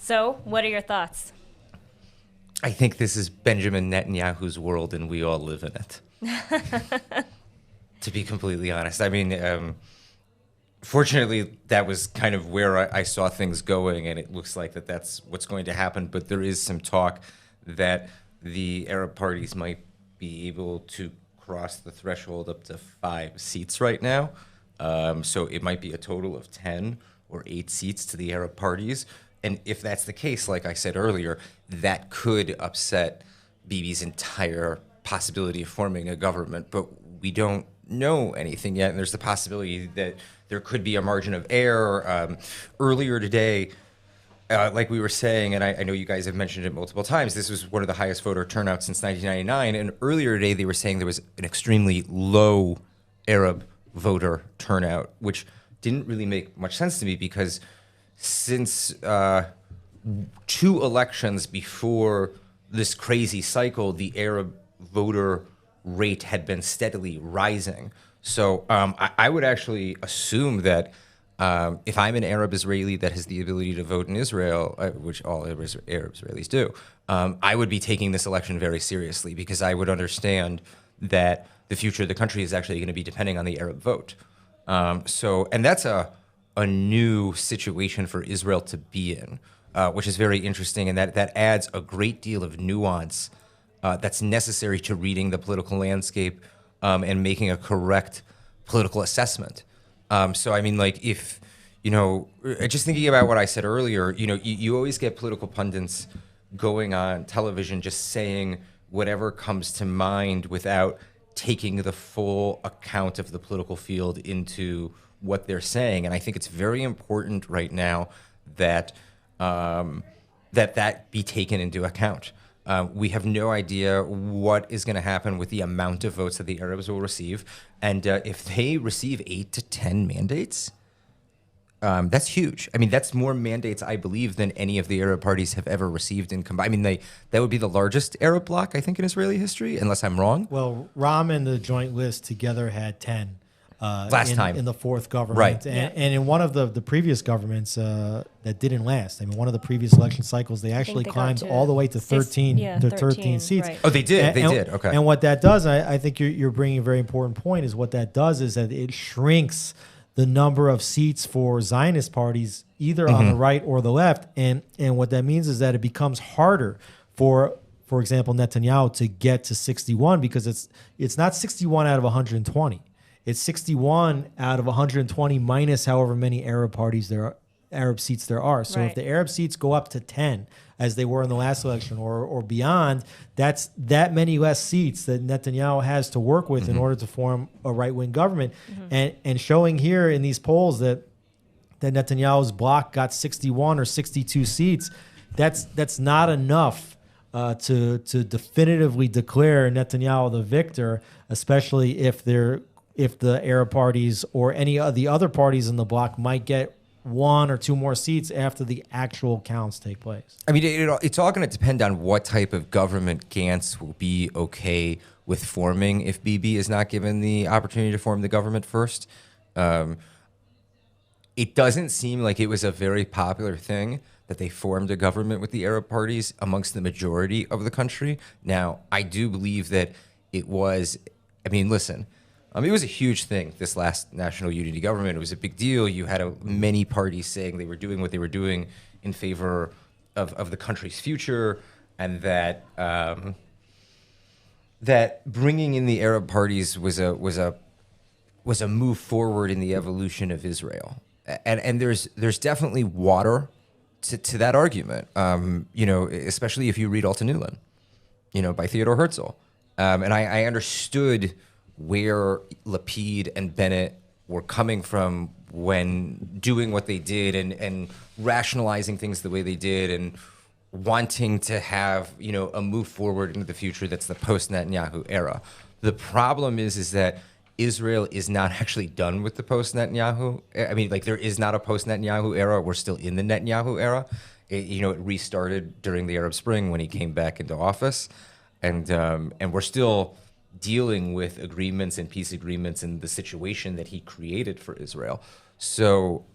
So, what are your thoughts? I think this is Benjamin Netanyahu's world, and we all live in it. To be completely honest, I mean, fortunately, that was kind of where I saw things going, and it looks like that's what's going to happen. But there is some talk that the Arab parties might be able to cross the threshold up to 5 seats right now. So it might be a total of 10 or 8 seats to the Arab parties. And if that's the case, like I said earlier, that could upset Bibi's entire possibility of forming a government. But we don't know anything yet, and there's the possibility that there could be a margin of error. Earlier today, like we were saying, and I know you guys have mentioned it multiple times, this was one of the highest voter turnouts since 1999. And earlier today, they were saying there was an extremely low Arab voter turnout, which didn't really make much sense to me because since 2 elections before this crazy cycle, the Arab voter rate had been steadily rising. So I would actually assume that if I'm an Arab Israeli that has the ability to vote in Israel, which all Arab Israelis do, I would be taking this election very seriously because I would understand that the future of the country is actually going to be depending on the Arab vote. And that's a new situation for Israel to be in, which is very interesting, and that adds a great deal of nuance that's necessary to reading the political landscape and making a correct political assessment. So I mean, like if, just thinking about what I said earlier, you always get political pundits going on television just saying whatever comes to mind without taking the full account of the political field into what they're saying. And I think it's very important right now that that be taken into account. We have no idea what is going to happen with the amount of votes that the Arabs will receive. And if they receive 8 to 10 mandates, that's huge. I mean, that's more mandates, I believe, than any of the Arab parties have ever received in combined. I mean, that would be the largest Arab bloc, I think, in Israeli history, unless I'm wrong. Well, Ram and the Joint List together had 10 last time in the 4th government. Right. And in one of the previous governments that didn't last. I mean, one of the previous election cycles, they actually climbed all the way to 13 seats. Right. Oh, they did. They did. Okay. And what that does, I think you're bringing a very important point, is what that does is that it shrinks the number of seats for Zionist parties, either on the right or the left. And what that means is that it becomes harder for example, Netanyahu to get to 61 because it's not 61 out of 120. It's 61 out of 120 minus however many Arab seats there are. So if the Arab seats go up to 10, as they were in the last election, or beyond, that's that many less seats that Netanyahu has to work with in order to form a right-wing government. And showing here in these polls that Netanyahu's bloc got 61 or 62 seats, that's not enough to definitively declare Netanyahu the victor, especially if the Arab parties or any of the other parties in the bloc might get 1 or 2 more seats after the actual counts take place. I mean, it's all going to depend on what type of government Gantz will be okay with forming if Bibi is not given the opportunity to form the government first. It doesn't seem like it was a very popular thing that they formed a government with the Arab parties amongst the majority of the country. Now, I do believe that it was, I mean, listen, it was a huge thing, this last national unity government. It was a big deal. You had many parties saying they were doing what they were doing in favor of the country's future, and that that bringing in the Arab parties was a move forward in the evolution of Israel. And there's definitely water to that argument. Especially if you read Alta Newland, by Theodore Herzl. And I understood where Lapid and Bennett were coming from when doing what they did and rationalizing things the way they did and wanting to have, a move forward into the future that's the post-Netanyahu era. The problem is that Israel is not actually done with the post-Netanyahu. I mean, there is not a post-Netanyahu era. We're still in the Netanyahu era. It restarted during the Arab Spring when he came back into office. And we're still dealing with agreements and peace agreements and the situation that he created for Israel. So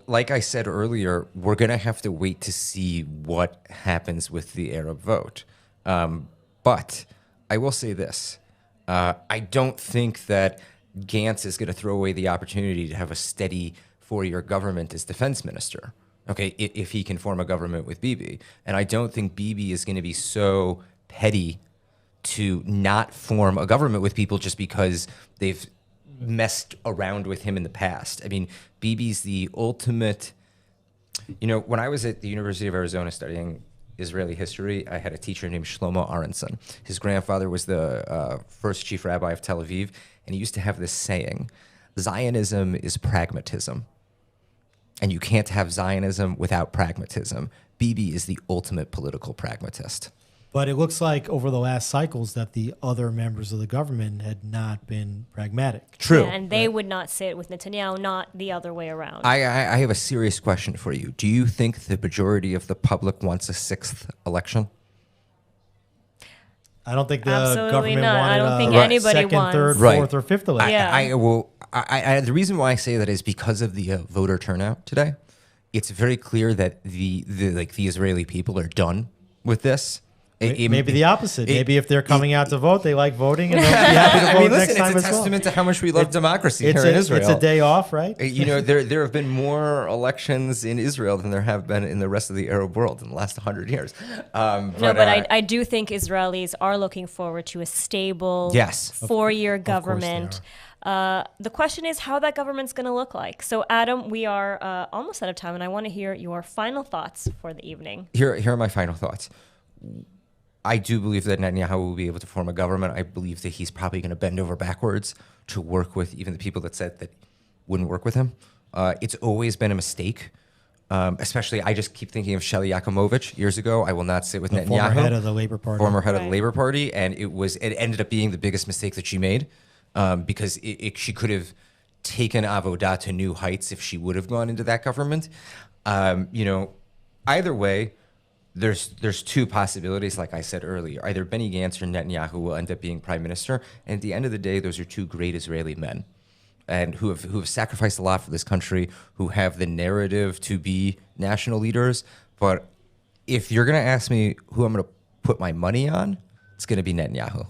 Like I said earlier, we're going to have to wait to see what happens with the Arab vote. But I will say this. I don't think that Gantz is going to throw away the opportunity to have a steady four-year government as defense minister, okay, if he can form a government with Bibi. And I don't think Bibi is going to be so petty to not form a government with people just because they've messed around with him in the past. I mean, Bibi's the ultimate. When I was at the University of Arizona studying Israeli history, I had a teacher named Shlomo Aronson. His grandfather was the first chief rabbi of Tel Aviv, and he used to have this saying, Zionism is pragmatism. And you can't have Zionism without pragmatism. Bibi is the ultimate political pragmatist. But it looks like over the last cycles that the other members of the government had not been pragmatic. True. Yeah, and they would not sit with Netanyahu, not the other way around. I have a serious question for you. Do you think the majority of the public wants a sixth election? I don't think the Absolutely government not. wanted I don't think a anybody second, wants. third, Right. fourth, or fifth election. Yeah. The reason why I say that is because of the voter turnout today. It's very clear that the Israeli people are done with this. Maybe the opposite. Maybe if they're coming out to vote, they like voting and they'll be happy to vote next time it's a as well. testament to how much we love democracy here in Israel. It's a day off, right? There have been more elections in Israel than there have been in the rest of the Arab world in the last 100 years. But I do think Israelis are looking forward to a stable Yes. four-year Of course they government. The question is how that government's going to look like. So, Adam, we are almost out of time, and I want to hear your final thoughts for the evening. Here are my final thoughts. I do believe that Netanyahu will be able to form a government. I believe that he's probably going to bend over backwards to work with even the people that said that wouldn't work with him. It's always been a mistake. Especially, I just keep thinking of Shelley Yakimovich years ago. I will not sit with Netanyahu. Former head of the Labor Party. Former head of the Right. Labor Party. And it ended up being the biggest mistake that she made because she could have taken Avodah to new heights if she would have gone into that government. Either way, there's two possibilities, like I said earlier. Either Benny Gantz or Netanyahu will end up being prime minister. And at the end of the day, those are two great Israeli men and who have sacrificed a lot for this country, who have the narrative to be national leaders. But if you're going to ask me who I'm going to put my money on, it's going to be Netanyahu.